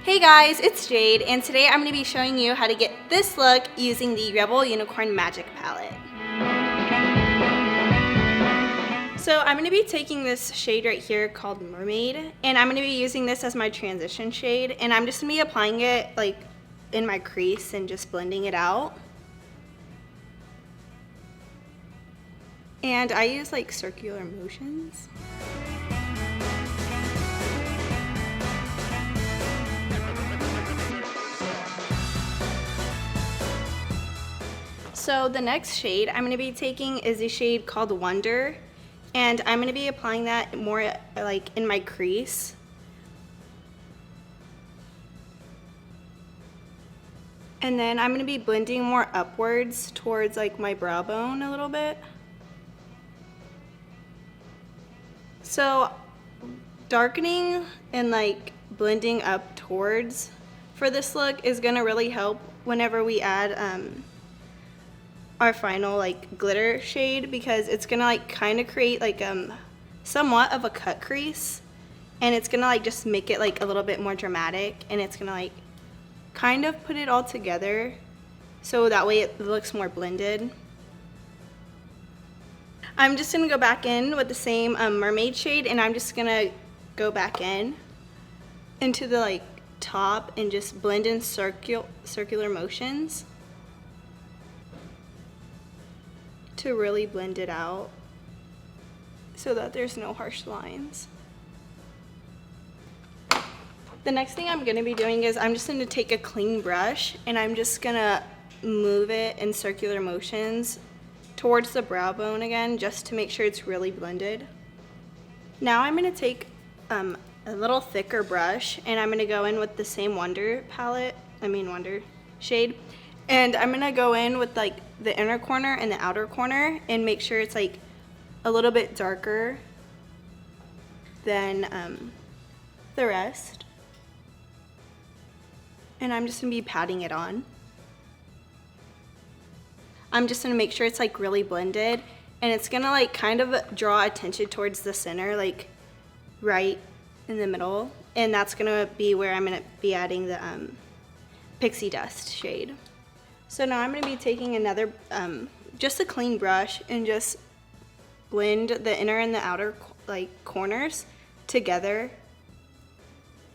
Hey guys, it's Jade, and today I'm going to be showing you how to get this look using the Rebel Unicorn Magic Palette. So I'm going to be taking this shade right here called Mermaid, and I'm going to be using this as my transition shade, and I'm just going to be applying it like in my crease and just blending it out. And I use like circular motions. So the next shade I'm going to be taking is a shade called Wonder, and I'm going to be applying that more like in my crease. And then I'm going to be blending more upwards towards like my brow bone a little bit. So darkening and like blending up towards for this look is going to really help whenever we add our final like glitter shade, because it's gonna like kind of create like somewhat of a cut crease, and it's gonna like just make it like a little bit more dramatic, and it's gonna like kind of put it all together so that way it looks more blended. I'm just gonna go back in with the same mermaid shade, and I'm just gonna go back in into the like top and just blend in circular motions to really blend it out so that there's no harsh lines. The next thing I'm going to be doing is I'm just going to take a clean brush and I'm just going to move it in circular motions towards the brow bone again, just to make sure it's really blended. Now I'm going to take a little thicker brush, and I'm going to go in with the same Wonder shade, and I'm gonna go in with like the inner corner and the outer corner and make sure it's like a little bit darker than the rest. And I'm just gonna be patting it on. I'm just gonna make sure it's like really blended, and it's gonna like kind of draw attention towards the center, like right in the middle. And that's gonna be where I'm gonna be adding the Pixie Dust shade. So now I'm going to be taking another, just a clean brush, and just blend the inner and the outer like corners together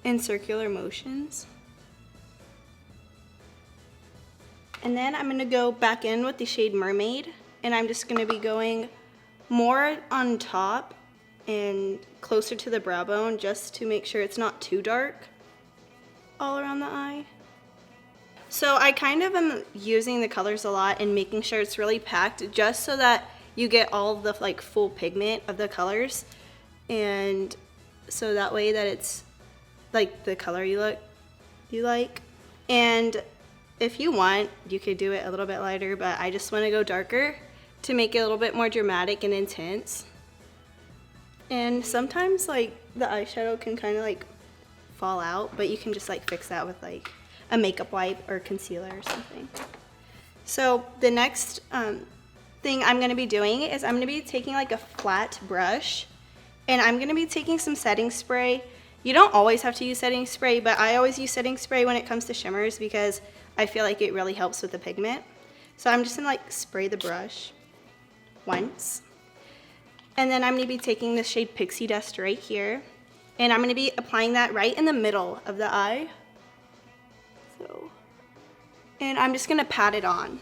in circular motions. And then I'm going to go back in with the shade Mermaid, and I'm just going to be going more on top and closer to the brow bone, just to make sure it's not too dark all around the eye. So I kind of am using the colors a lot and making sure it's really packed, just so that you get all the like full pigment of the colors, and so that way that it's like the color you like. And if you want, you could do it a little bit lighter, but I just want to go darker to make it a little bit more dramatic and intense. And sometimes like the eyeshadow can kind of like fall out, but you can just like fix that with like a makeup wipe or concealer or something. So the next thing I'm going to be doing is I'm going to be taking like a flat brush, and I'm going to be taking some setting spray. You don't always have to use setting spray, but I always use setting spray when it comes to shimmers because I feel like it really helps with the pigment. So I'm just going to like spray the brush once, and then I'm going to be taking the shade Pixie Dust right here, and I'm going to be applying that right in the middle of the eye. And I'm just going to pat it on.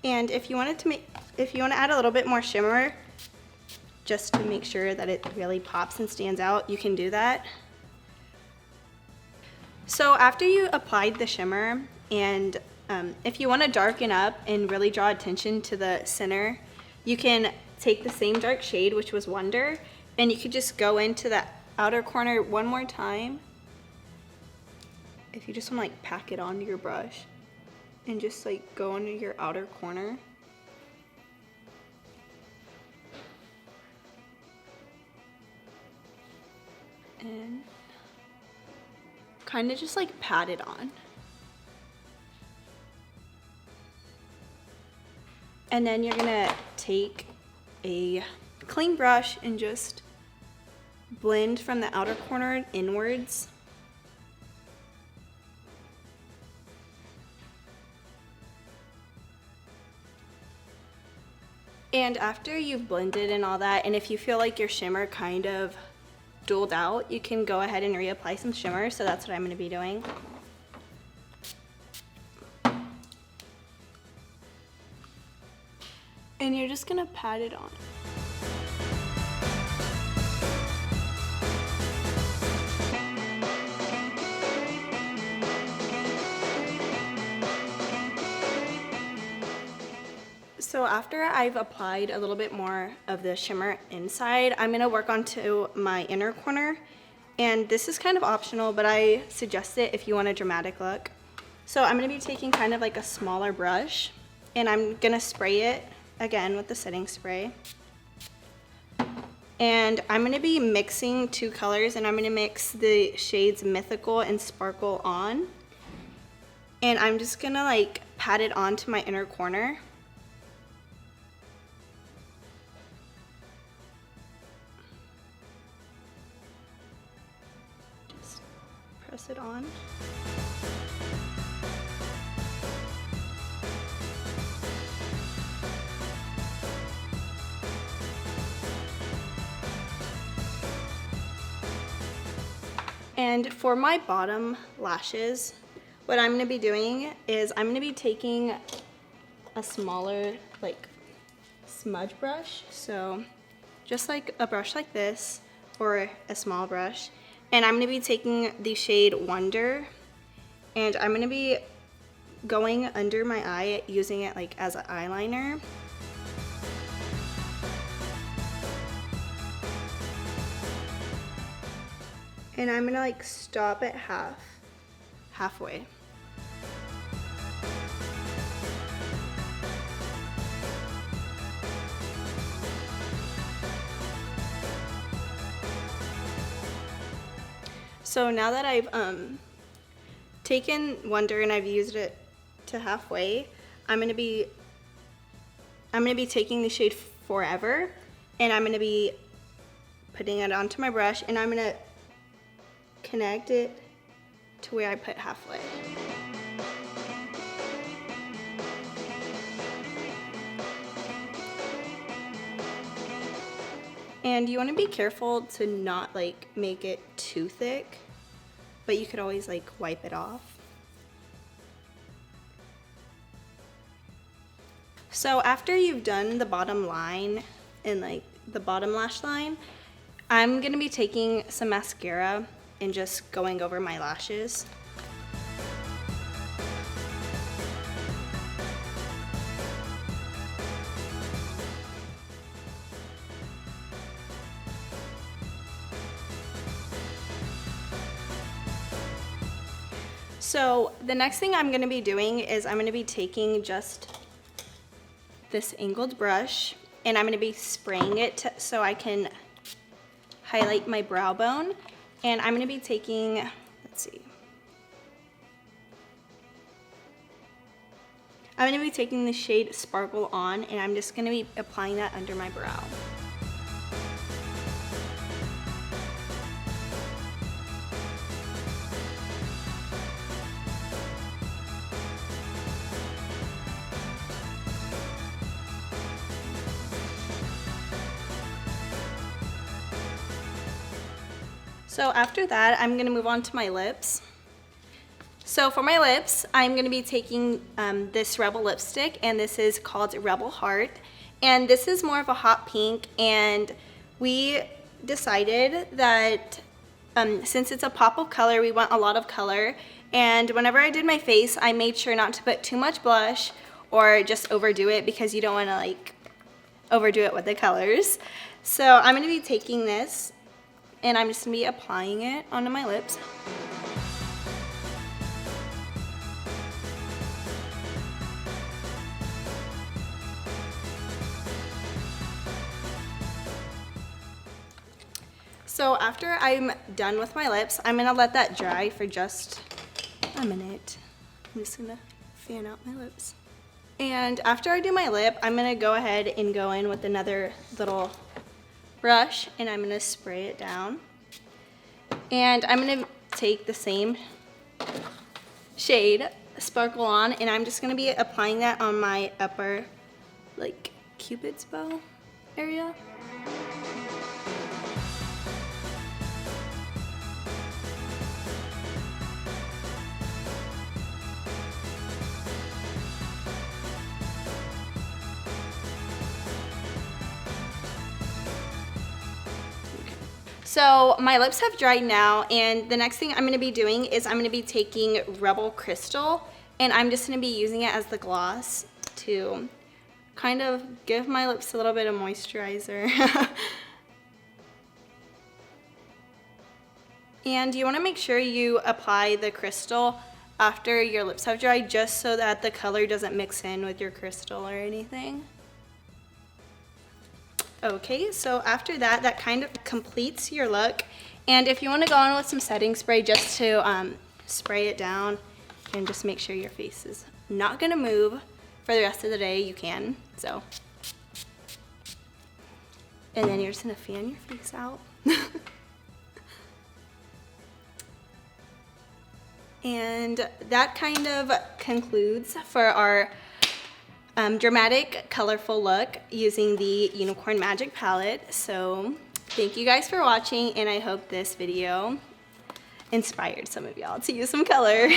And if you want to add a little bit more shimmer, just to make sure that it really pops and stands out, you can do that. So after you applied the shimmer, and if you want to darken up and really draw attention to the center, you can take the same dark shade, which was Wonder, and you could just go into that outer corner one more time. If you just want to like pack it onto your brush and just like go into your outer corner. And kind of just like pat it on. And then you're gonna take a clean brush and just blend from the outer corner inwards. And after you've blended and all that, and if you feel like your shimmer kind of dulled out, you can go ahead and reapply some shimmer. So that's what I'm gonna be doing. And you're just gonna pat it on. So after I've applied a little bit more of the shimmer inside, I'm gonna work onto my inner corner. And this is kind of optional, but I suggest it if you want a dramatic look. So I'm gonna be taking kind of like a smaller brush, and I'm gonna spray it again with the setting spray. And I'm gonna be mixing two colors, and I'm gonna mix the shades Mythical and Sparkle on. And I'm just gonna like pat it onto my inner corner. Just press it on. And for my bottom lashes, what I'm gonna be doing is I'm gonna be taking a smaller like smudge brush. So just like a brush like this or a small brush. And I'm gonna be taking the shade Wonder, and I'm gonna be going under my eye, using it like as an eyeliner. And I'm gonna like stop at halfway. So now that I've taken Wonder and I've used it to halfway, I'm gonna be taking the shade Forever, and I'm gonna be putting it onto my brush, and I'm gonna connect it to where I put halfway. And you want to be careful to not like make it too thick, but you could always like wipe it off. So after you've done the bottom line and like the bottom lash line, I'm gonna be taking some mascara and just going over my lashes. So the next thing I'm gonna be doing is I'm gonna be taking just this angled brush, and I'm gonna be spraying it so I can highlight my brow bone. And I'm gonna be taking, let's see. I'm gonna be taking the shade Sparkle on, and I'm just gonna be applying that under my brow. So after that, I'm gonna move on to my lips. So for my lips, I'm gonna be taking this Rebel lipstick, and this is called Rebel Heart. And this is more of a hot pink, and we decided that since it's a pop of color, we want a lot of color. And whenever I did my face, I made sure not to put too much blush or just overdo it, because you don't wanna like overdo it with the colors. So I'm gonna be taking this, and I'm just gonna be applying it onto my lips. So after I'm done with my lips, I'm gonna let that dry for just a minute. I'm just gonna fan out my lips. And after I do my lip, I'm gonna go ahead and go in with another little brush and I'm gonna spray it down. And I'm gonna take the same shade, Sparkle On, and I'm just gonna be applying that on my upper, like, Cupid's bow area. So my lips have dried now, and the next thing I'm gonna be doing is I'm gonna be taking Rebel Crystal, and I'm just gonna be using it as the gloss to kind of give my lips a little bit of moisturizer. And you wanna make sure you apply the crystal after your lips have dried, just so that the color doesn't mix in with your crystal or anything. Okay, so after that, that kind of completes your look. And if you want to go on with some setting spray just to spray it down and just make sure your face is not going to move for the rest of the day, you can. So, and then you're just going to fan your face out. And that kind of concludes for our dramatic, colorful look using the Unicorn Magic palette. So thank you guys for watching, and I hope this video inspired some of y'all to use some color.